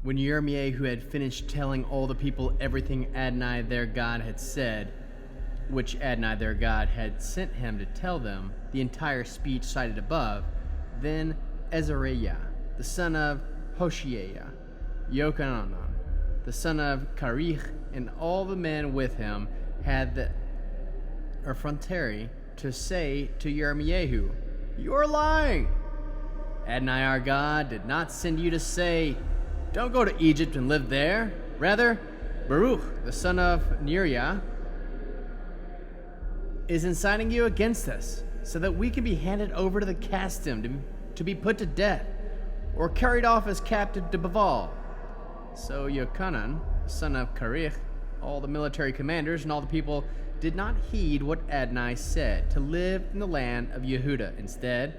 When Yirmiyahu had finished telling all the people everything Adonai their God had said, which Adonai their God had sent him to tell them, the entire speech cited above, then Azariah, the son of Hoshea, Yochanan, the son of Karich, and all the men with him had the effrontery to say to Yirmiyahu, "You are lying! Adonai our God did not send you to say, 'Don't go to Egypt and live there.' Rather, Baruch, the son of Neriah, is inciting you against us, so that we can be handed over to the Casdim to be put to death, or carried off as captive to Baval." So Yochanan, the son of Karich, all the military commanders, and all the people did not heed what Adonai said, to live in the land of Yehuda. Instead,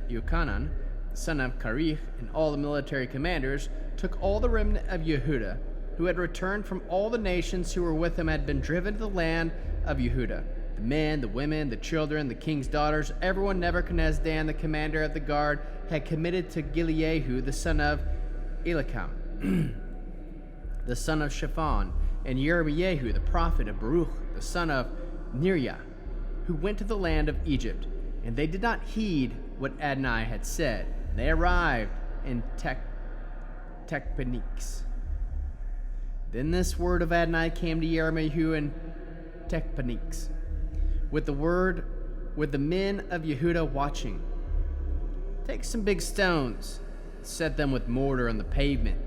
Yochanan, the son of Karich, and all the military commanders took all the remnant of Yehuda, who had returned from all the nations who were with him, had been driven to the land of Yehuda. The men, the women, the children, the king's daughters, everyone Nebuchadnezzar, the commander of the guard, had committed to Gileahu, the son of Elikam, the son of Shaphan, and Yirmiyahu, the prophet of Baruch, the son of Neriah, who went to the land of Egypt. And they did not heed what Adonai had said. They arrived in Techpaneques. Then this word of Adonai came to Yirmiyahu in Techpaneques, with the men of Yehuda watching. "Take some big stones, set them with mortar on the pavement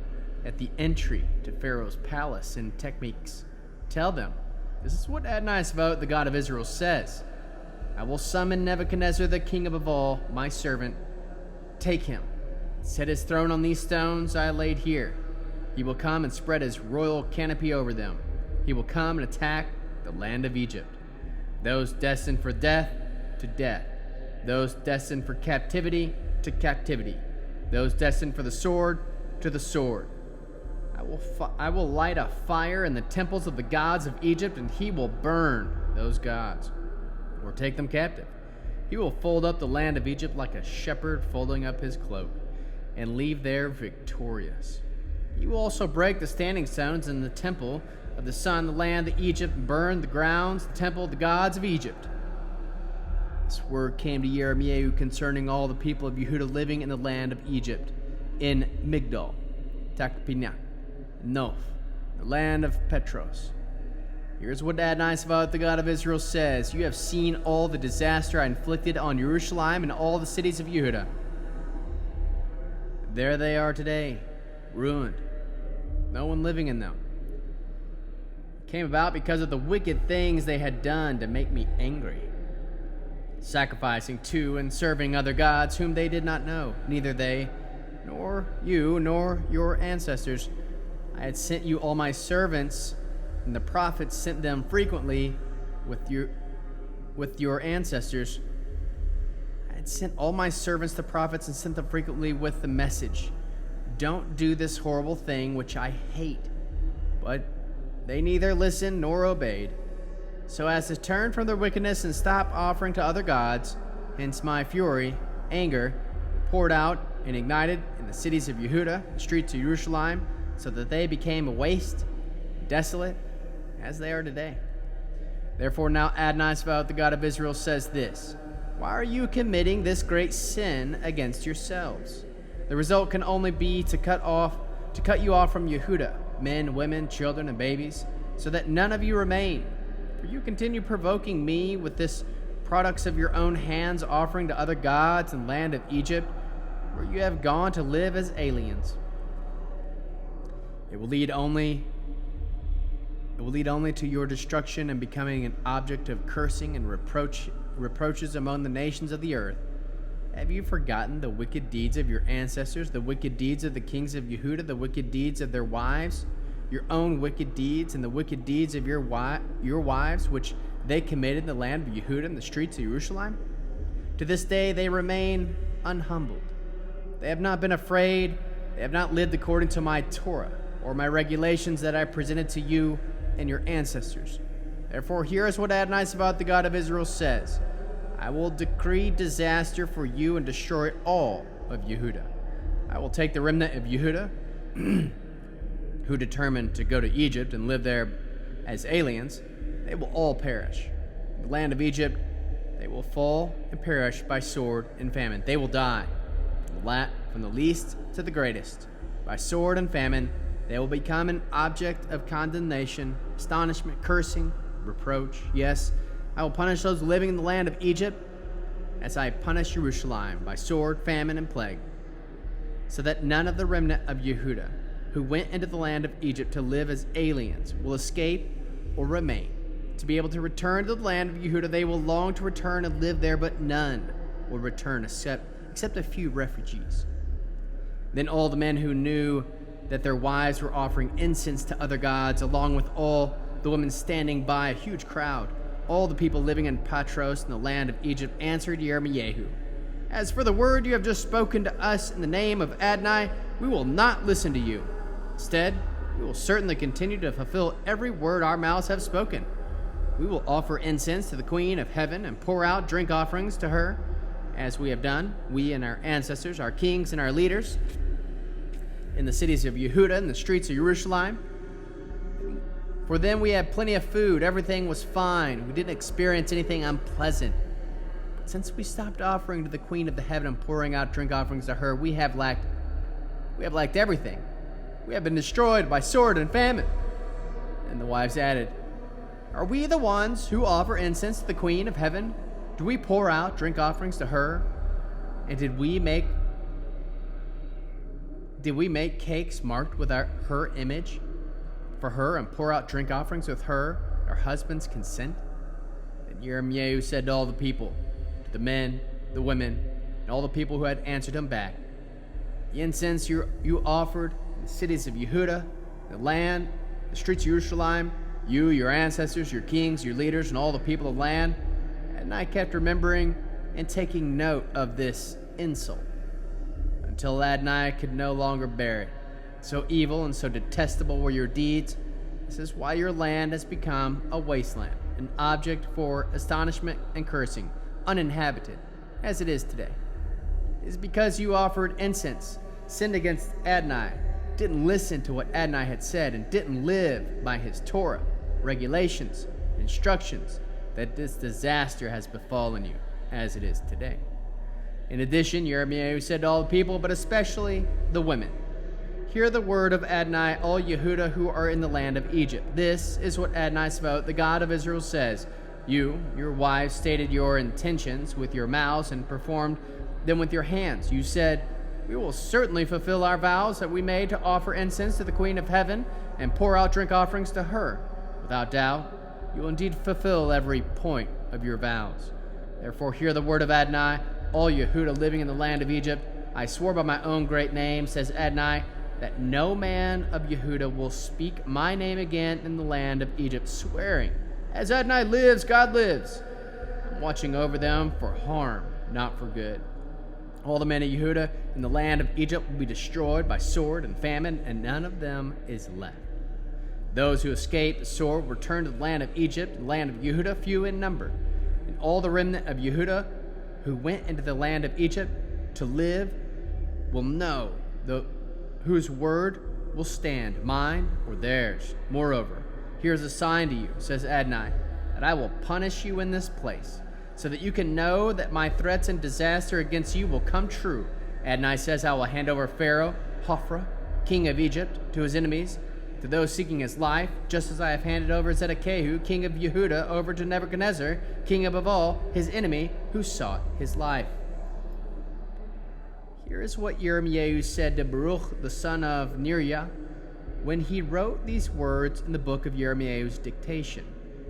at the entry to Pharaoh's palace in Techpaneques. Tell them, this is what Adonai Sabaoth, the God of Israel, says. I will summon Nebuchadnezzar, the king of Baval, my servant. Take him, set his throne on these stones I laid here. He will come and spread his royal canopy over them. He will come and attack the land of Egypt. Those destined for death, to death. Those destined for captivity, to captivity. Those destined for the sword, to the sword. I will light a fire in the temples of the gods of Egypt, and he will burn those gods, or take them captive. He will fold up the land of Egypt like a shepherd folding up his cloak, and leave there victorious. He will also break the standing stones in the temple of the sun, the land of Egypt, and burn the grounds, the temple of the gods of Egypt." This word came to Yirmiyahu concerning all the people of Yehuda living in the land of Egypt, in Migdol, Takpinah, Noph, the land of Petros. Here's what Adonai Sabaoth, the God of Israel, says. You have seen all the disaster I inflicted on Jerusalem and all the cities of Yehuda. There they are today, ruined, no one living in them. It came about because of the wicked things they had done to make me angry, sacrificing to and serving other gods whom they did not know, neither they, nor you, nor your ancestors. I had sent you all my servants, and the prophets sent them frequently with your ancestors. I had sent all my servants, the prophets, and sent them frequently with the message, don't do this horrible thing which I hate. But they neither listened nor obeyed, so as to turn from their wickedness and stop offering to other gods. Hence my fury, anger, poured out and ignited in the cities of Yehuda, the streets of Jerusalem, so that they became a waste, desolate, as they are today. Therefore now Adonai Sabaoth, the God of Israel, says this: why are you committing this great sin against yourselves? The result can only be to cut you off from Yehuda, men, women, children, and babies, so that none of you remain. For you continue provoking me with this products of your own hands, offering to other gods in the land of Egypt, where you have gone to live as aliens. It will lead only to your destruction and becoming an object of cursing and reproaches among the nations of the earth. Have you forgotten the wicked deeds of your ancestors, the wicked deeds of the kings of Yehuda, the wicked deeds of their wives, your own wicked deeds, and the wicked deeds of your wives, which they committed in the land of Yehuda and the streets of Jerusalem? To this day they remain unhumbled. They have not been afraid. They have not lived according to my Torah, or my regulations that I presented to you and your ancestors. Therefore, here is what Adonai Sabaoth, the God of Israel, says: I will decree disaster for you and destroy all of Yehuda. I will take the remnant of Yehuda, who determine to go to Egypt and live there as aliens, they will all perish. In the land of Egypt, they will fall and perish by sword and famine. They will die, from the least to the greatest. By sword and famine, they will become an object of condemnation, astonishment, cursing, reproach. Yes, I will punish those living in the land of Egypt as I punish Jerusalem by sword, famine, and plague, so that none of the remnant of Yehuda who went into the land of Egypt to live as aliens will escape or remain. To be able to return to the land of Yehuda, they will long to return and live there, but none will return except a few refugees. Then all the men who knew that their wives were offering incense to other gods, along with all the women standing by, a huge crowd, all the people living in Patros in the land of Egypt, answered Yirmiyahu, "As for the word you have just spoken to us in the name of Adonai, we will not listen to you. Instead, we will certainly continue to fulfill every word our mouths have spoken. We will offer incense to the Queen of Heaven and pour out drink offerings to her, as we have done, we and our ancestors, our kings and our leaders, in the cities of Yehuda and the streets of Jerusalem. For then we had plenty of food, everything was fine, we didn't experience anything unpleasant. But since we stopped offering to the Queen of the Heaven and pouring out drink offerings to her, we have lacked everything. We have been destroyed by sword and famine." And the wives added, "Are we the ones who offer incense to the Queen of Heaven? Do we pour out drink offerings to her? And did we make cakes marked with her image for her and pour out drink offerings with her husband's consent?" Then Yirmiyahu said to all the people, to the men, the women, and all the people who had answered him back, "The incense you offered in the cities of Yehuda, the land, the streets of Jerusalem, you, your ancestors, your kings, your leaders, and all the people of the land," and I kept remembering and taking note of this insult, until Adonai could no longer bear it. So evil and so detestable were your deeds. This is why your land has become a wasteland, an object for astonishment and cursing, uninhabited, as it is today. It is because you offered incense, sinned against Adonai, didn't listen to what Adonai had said, and didn't live by his Torah, regulations, instructions, that this disaster has befallen you, as it is today. In addition, Yirmiyahu said to all the people, but especially the women, "Hear the word of Adonai, all Yehuda who are in the land of Egypt. This is what Adonai Sabaoth, the God of Israel, says. You, your wives, stated your intentions with your mouths and performed them with your hands. You said, 'We will certainly fulfill our vows that we made to offer incense to the Queen of Heaven and pour out drink offerings to her.' Without doubt, you will indeed fulfill every point of your vows. Therefore hear the word of Adonai, all Yehuda living in the land of Egypt. I swore by my own great name, says Adonai, that no man of Yehuda will speak my name again in the land of Egypt, swearing, 'As Adonai lives, God lives.' I'm watching over them for harm, not for good. All the men of Yehuda in the land of Egypt will be destroyed by sword and famine, and none of them is left. Those who escape the sword will return to the land of Egypt, the land of Yehuda, few in number. And all the remnant of Yehuda who went into the land of Egypt to live will know whose word will stand, mine or theirs. Moreover, here's a sign to you, says Adonai, that I will punish you in this place, so that you can know that my threats and disaster against you will come true. Adonai says, I will hand over Pharaoh, Hophra, king of Egypt, to his enemies, to those seeking his life, just as I have handed over Zedekiah, king of Yehuda, over to Nebuchadnezzar, king above all, his enemy, who sought his life. Here is what Yirmiyahu said to Baruch, the son of Neriah, when he wrote these words in the book of Yirmiyahu's dictation.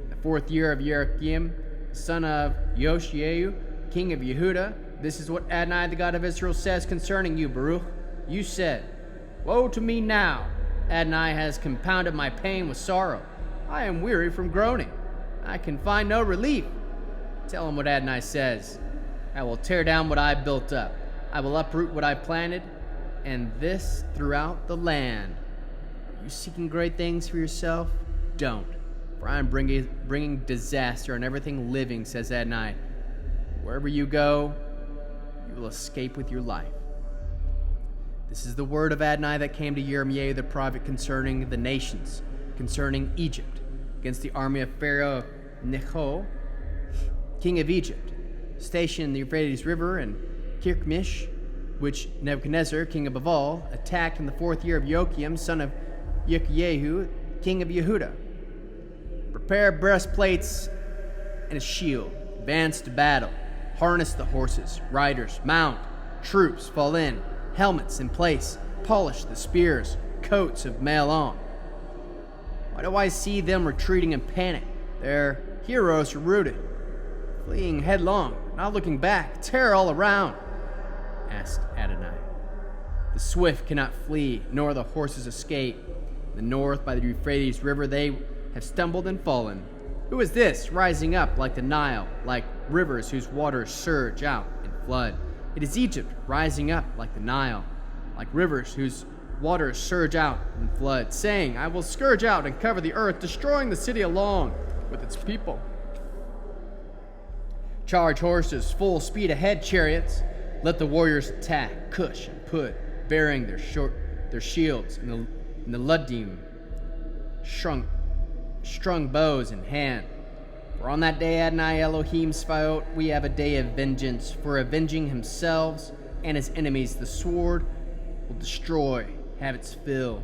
The 4th year of Jehoiakim, son of Yoshiahu, king of Yehuda, this is what Adonai, the God of Israel, says concerning you, Baruch. You said, Woe to me now! Adonai has compounded my pain with sorrow. I am weary from groaning. I can find no relief. Tell him what Adonai says. I will tear down what I built up. I will uproot what I planted, and this throughout the land. Are you seeking great things for yourself? Don't, for I am bringing disaster on everything living, says Adonai. Wherever you go, you will escape with your life. This is the word of Adonai that came to Jeremiah the prophet concerning the nations, concerning Egypt, against the army of Pharaoh Necho, king of Egypt, stationed in the Euphrates River, and Kirchmish, which Nebuchadnezzar, king of Babel, attacked in the 4th year of Joachim, son of Jehu, king of Yehuda. Prepare breastplates and a shield, advance to battle, harness the horses, riders, mount, troops fall in, helmets in place, polish the spears, coats of mail on. Why do I see them retreating in panic? Their heroes are rooted, fleeing headlong, not looking back, terror all around, asked Adonai. The swift cannot flee, nor the horses escape. In the north, by the Euphrates River, they have stumbled and fallen. Who is this, rising up like the Nile, like rivers whose waters surge out and flood? It is Egypt, rising up like the Nile, like rivers whose waters surge out and flood, saying, I will scourge out and cover the earth, destroying the city along with its people. Charge horses, full speed ahead, chariots. Let the warriors attack, Cush and Put, bearing their shields, and the Ludim, strung bows in hand. For on that day Adonai Elohim Svaot, we have a day of vengeance, for avenging himself and his enemies. The sword will destroy, have its fill,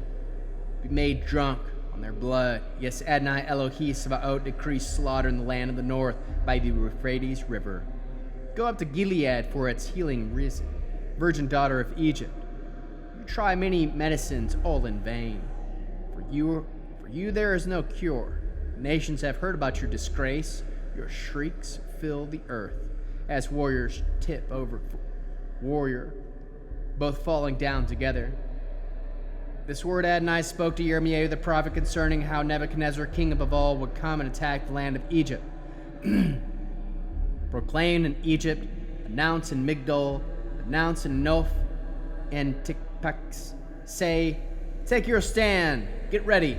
be made drunk on their blood. Yes, Adonai Elohim Svaot decrees slaughter in the land of the north by the Euphrates River. Go up to Gilead for its healing risen, virgin daughter of Egypt. You try many medicines, all in vain. For you there is no cure. Nations have heard about your disgrace. Your shrieks fill the earth, as warriors tip over warrior, both falling down together. This word Adonai spoke to Jeremiah the prophet concerning how Nebuchadnezzar, king of Babel, would come and attack the land of Egypt. Proclaim in Egypt, announce in Migdol, announce in Noph and Tikpax. Say, take your stand, get ready.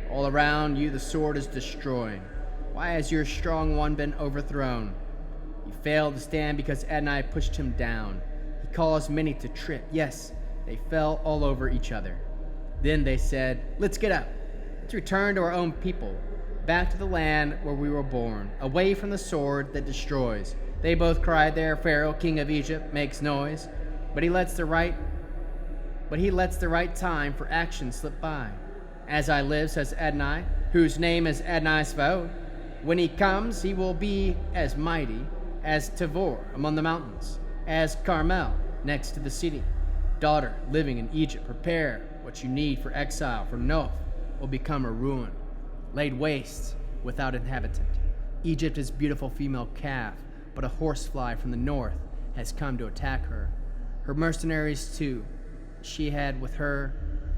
All around you the sword is destroying. Why has your strong one been overthrown? He failed to stand because Adonai pushed him down. He caused many to trip. Yes, they fell all over each other. Then they said, let's get up. Let's return to our own people, back to the land where we were born, away from the sword that destroys. They both cried there, Pharaoh, king of Egypt, makes noise, but he lets the right time for action slip by. As I live, says Adonai, whose name is Adonai Svaot, when he comes, he will be as mighty as Tabor among the mountains, as Carmel next to the city. Daughter living in Egypt, prepare what you need for exile, for Noph will become a ruin, laid waste without inhabitant. Egypt is beautiful female calf, but a horsefly from the north has come to attack her. Her mercenaries too, she had with her,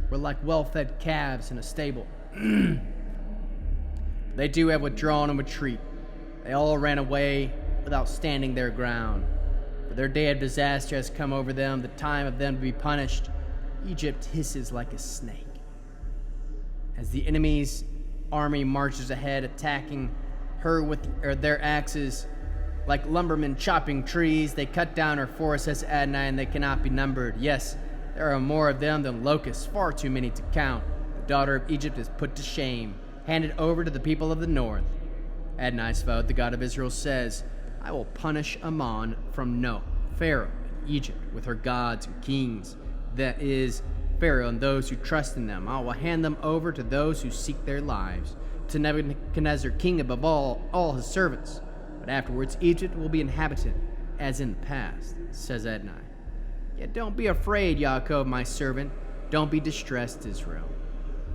were like well-fed calves in a stable. They too have withdrawn and retreat. They all ran away without standing their ground. For their day of disaster has come over them, the time of them to be punished. Egypt hisses like a snake. As the enemy's army marches ahead, attacking her with their axes, like lumbermen chopping trees, they cut down her forests, says Adonai, and they cannot be numbered. Yes, there are more of them than locusts, far too many to count. The daughter of Egypt is put to shame, handed over to the people of the north. Adonai Svaot, the God of Israel, says, I will punish Ammon from No, Pharaoh, and Egypt, with her gods and kings, that is, Pharaoh and those who trust in them. I will hand them over to those who seek their lives, to Nebuchadnezzar, king of Babel, all his servants. But afterwards Egypt will be inhabited, as in the past, says Adonai. Yet don't be afraid, Yaakov, my servant. Don't be distressed, Israel.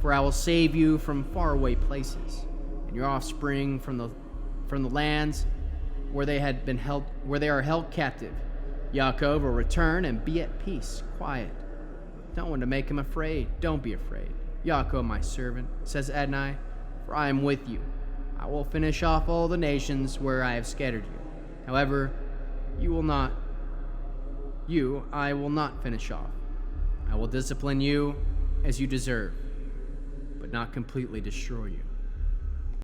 For I will save you from faraway places, and your offspring from the lands where they are held captive. Yaakov will return and be at peace, quiet. Don't want to make him afraid. Don't be afraid. Yaakov, my servant, says Adonai, for I am with you. I will finish off all the nations where I have scattered you. However, I will not finish off. I will discipline you as you deserve, but not completely destroy you.